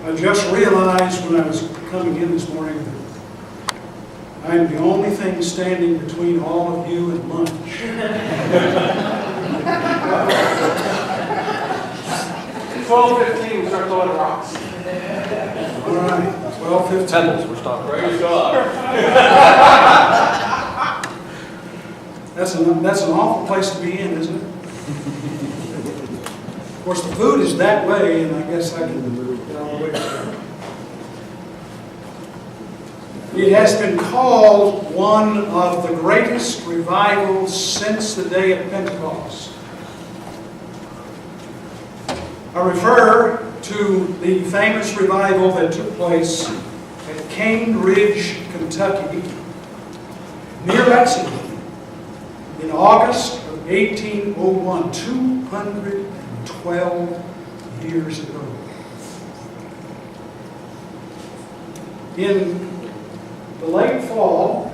I just realized when I was coming in this morning that I am the only thing standing between all of you and lunch. 12:15, we start throwing rocks. All right, 12:15. Pebbles, we're stopping. Praise God. That's an awful place to be in, isn't it? Of course, the food is that way, and I guess I can get all the way there. It has been called one of the greatest revivals since the day of Pentecost. I refer to the famous revival that took place at Cane Ridge, Kentucky, near Lexington, in August of 1801, 212 years ago. In the late fall,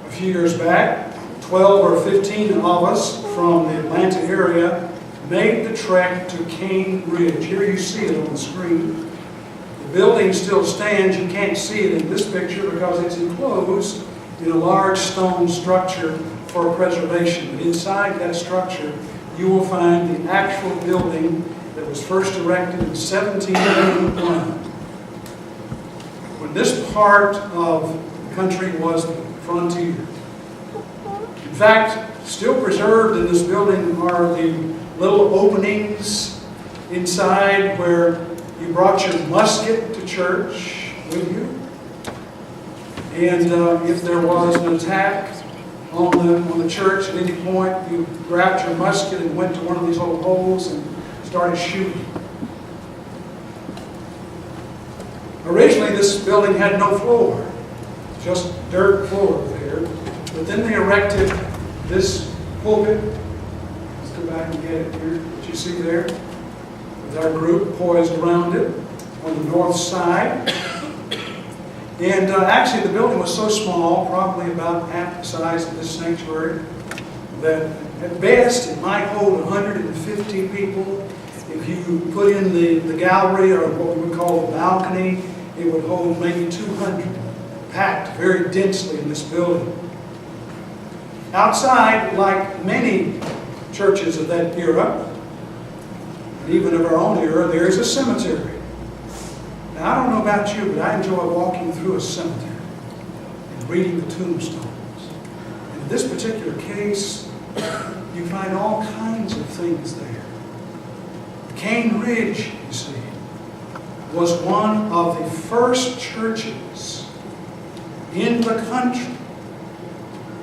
a few years back, 12 or 15 of us from the Atlanta area made the trek to Cane Ridge. Here you see it on the screen. The building still stands. You can't see it in this picture because it's enclosed in a large stone structure for preservation. But inside that structure, you will find the actual building that was first erected in 1781. When this part of the country was the frontier. In fact, still preserved in this building are the little openings inside where you brought your musket to church with you. And if there was an attack on the church at any point, you grabbed your musket and went to one of these little holes and started shooting. Originally, this building had no floor, just dirt floor there. But then they erected this pulpit. Let's go back and get it here. What you see there, with our group poised around it on the north side. And actually, the building was so small, probably about half the size of this sanctuary, that at best it might hold 150 people. If you put in the gallery, or what we would call the balcony, it would hold maybe 200, packed very densely in this building. Outside, like many churches of that era, and even of our own era, there is a cemetery. Now, I don't know about you, but I enjoy walking through a cemetery and reading the tombstones. And in this particular case, you find all kinds of things there. Cane Ridge, you see, was one of the first churches in the country,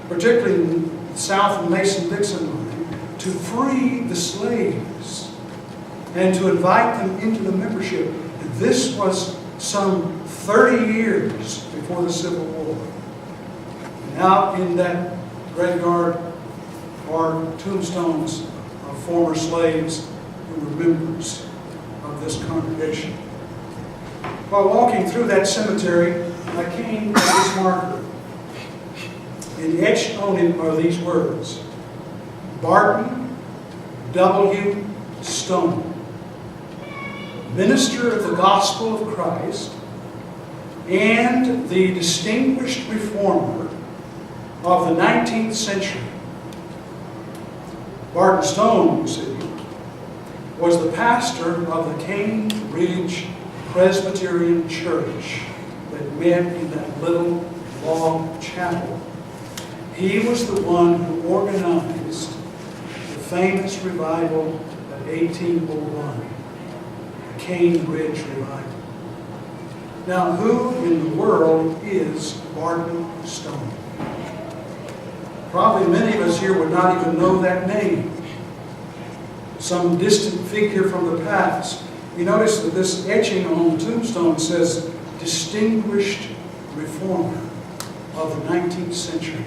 particularly in south of Mason-Dixon line, to free the slaves and to invite them into the membership. And this was some 30 years before the Civil War. And out in that graveyard are tombstones of former slaves who were members of this congregation. While walking through that cemetery, I came to this marker. And etched on it are these words: Barton W. Stone, minister of the gospel of Christ and the distinguished reformer of the 19th century. Barton Stone, you see, was the pastor of the Cane Ridge Presbyterian Church that met in that little log chapel. He was the one who organized the famous revival of 1801, the Cane Ridge Revival. Now, who in the world is Barton Stone? Probably many of us here would not even know that name. Some distant figure from the past. You notice that this etching on the tombstone says, distinguished reformer of the 19th century.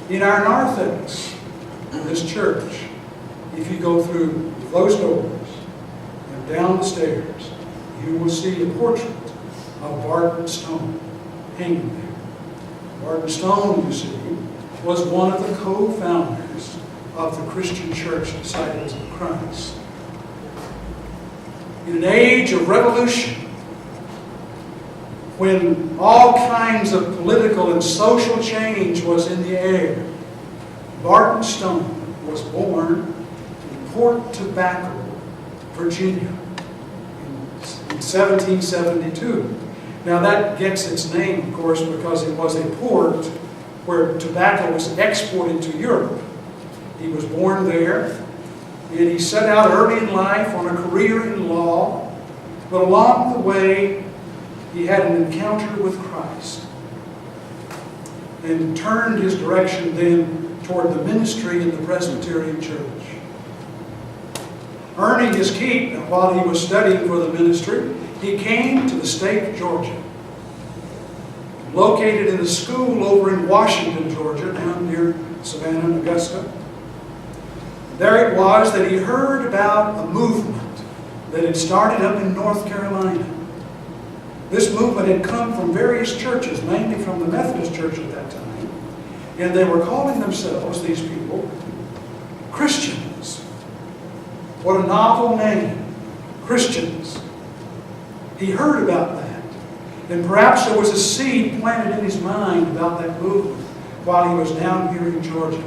In our narthex, in this church, if you go through those doors and down the stairs, you will see a portrait of Barton Stone hanging there. Barton Stone, you see, was one of the co-founders of the Christian Church Disciples of Christ. in an age of revolution, when all kinds of political and social change was in the air, Barton Stone was born in Port Tobacco, Virginia, in 1772. Now that gets its name, of course, because it was a port where tobacco was exported to Europe. He was born there, and he set out early in life on a career in law, but along the way, he had an encounter with Christ and turned his direction then toward the ministry in the Presbyterian Church. Earning his keep while he was studying for the ministry, he came to the state of Georgia, located in a school over in Washington, Georgia, down near Savannah and Augusta. There it was that he heard about a movement that had started up in North Carolina. This movement had come from various churches, mainly from the Methodist Church at that time, and they were calling themselves, these people, Christians. What a novel name, Christians. He heard about that, and perhaps there was a seed planted in his mind about that movement while he was down here in Georgia.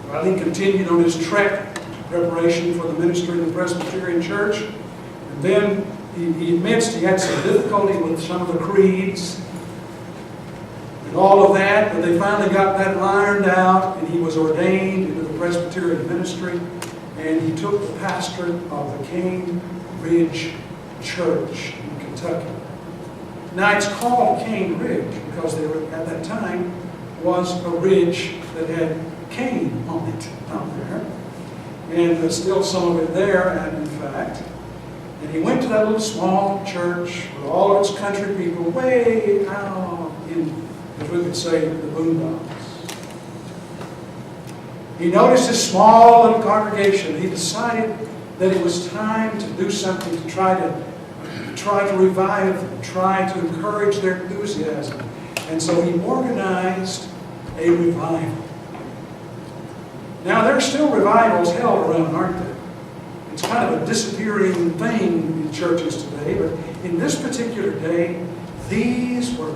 While he continued on his trek, preparation for the ministry of the Presbyterian Church, and then he admits he had some difficulty with some of the creeds and all of that, but they finally got that ironed out, and he was ordained into the Presbyterian ministry, and he took the pastorate of the Cane Ridge Church in Kentucky. Now it's called Cane Ridge because there at that time was a ridge that had cane on it out there, and there's still some of it there, and in fact. And he went to that little small church with all of its country people way out in, as we could say, the boondocks. He noticed this small little congregation. He decided that it was time to do something to try to revive them, try to encourage their enthusiasm. And so he organized a revival. Now, there are still revivals held around, aren't there? It's kind of a disappearing thing in churches today, but in this particular day, these were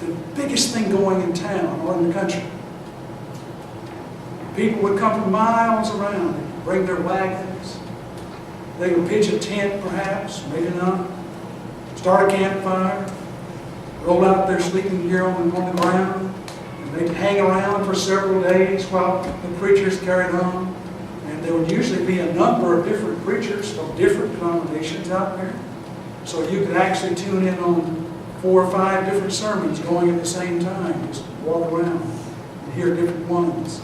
the biggest thing going in town or in the country. People would come from miles around, they'd bring their wagons, they would pitch a tent perhaps, maybe not, start a campfire, roll out their sleeping gear on the ground, and they'd hang around for several days while the preachers carried on. And there would usually be a number of different preachers of different denominations out there. So you could actually tune in on 4 or 5 different sermons going at the same time. Just walk around and hear different ones.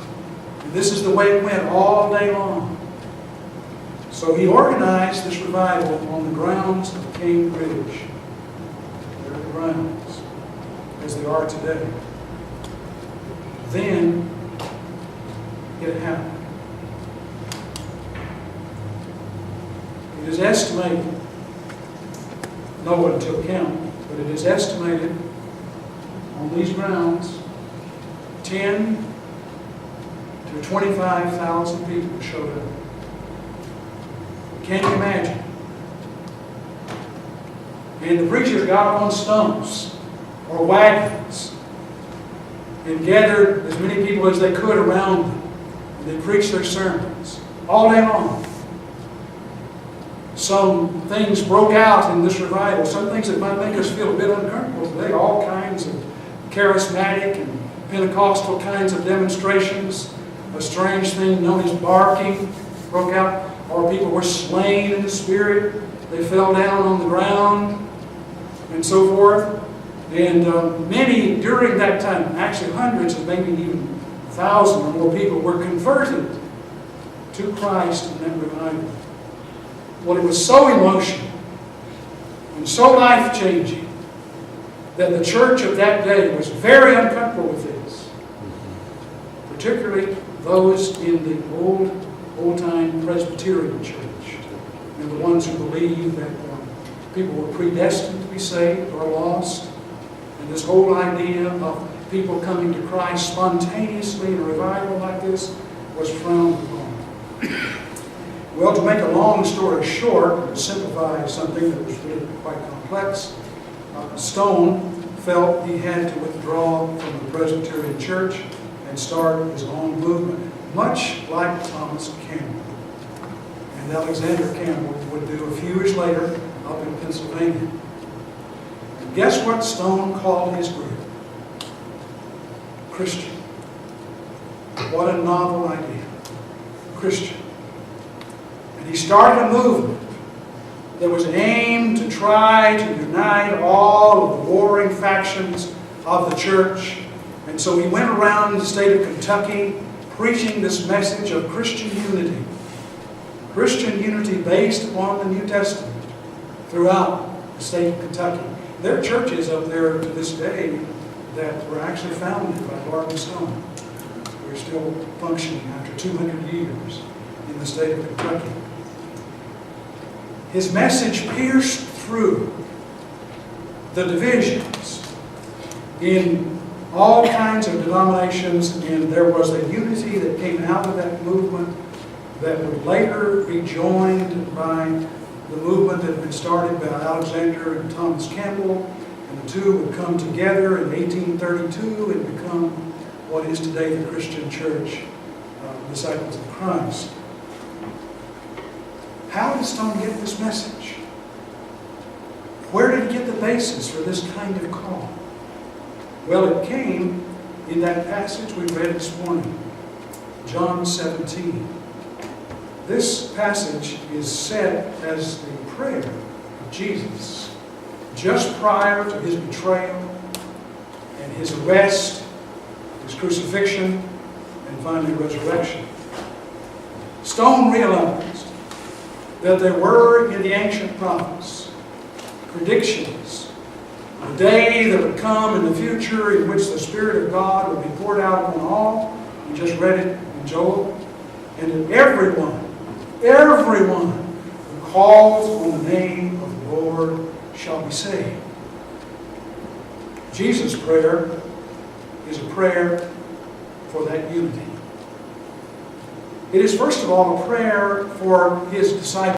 And this is the way it went all day long. So he organized this revival on the grounds of Cane Ridge. There are the grounds, as they are today. Then it happened. It is estimated, no one took count, but it is estimated on these grounds 10 to 25,000 people showed up. Can you imagine? And the preachers got up on stumps or wagons and gathered as many people as they could around them. And they preached their sermons all day long. Some things broke out in this revival, some things that might make us feel a bit uncomfortable today, all kinds of charismatic and Pentecostal kinds of demonstrations. A strange thing known as barking broke out, or people were slain in the Spirit. They fell down on the ground, and so forth. And many during that time, actually hundreds of maybe even 1,000 or more people were converted to Christ in that revival. Well, it was so emotional and so life-changing that the church of that day was very uncomfortable with this. Particularly those in the old-time Presbyterian church and the ones who believed that people were predestined to be saved or lost. And this whole idea of people coming to Christ spontaneously in a revival like this was frowned upon. Well, to make a long story short, and to simplify something that was really quite complex, Stone felt he had to withdraw from the Presbyterian Church and start his own movement, much like Thomas Campbell. And Alexander Campbell would do a few years later up in Pennsylvania. And guess what Stone called his group? Christian. What a novel idea. Christian. And he started a movement that was aimed to try to unite all of the warring factions of the church. And so he went around the state of Kentucky preaching this message of Christian unity. Christian unity based upon the New Testament throughout the state of Kentucky. There are churches up there to this day that were actually founded by Barton Stone. They're still functioning after 200 years in the state of Kentucky. His message pierced through the divisions in all kinds of denominations, and there was a unity that came out of that movement that would later be joined by the movement that had been started by Alexander and Thomas Campbell, and the two would come together in 1832 and become what is today the Christian Church, Disciples of Christ. How did Stone get this message? Where did he get the basis for this kind of call? Well, it came in that passage we read this morning, John 17. This passage is set as the prayer of Jesus just prior to his betrayal and his arrest, his crucifixion, and finally resurrection. Stone realized that there were in the ancient prophets predictions of a day that would come in the future in which the Spirit of God would be poured out upon all. We just read it in Joel. And that everyone who calls on the name of the Lord shall be saved. Jesus' prayer is a prayer for that unity. It is first of all a prayer for his disciples.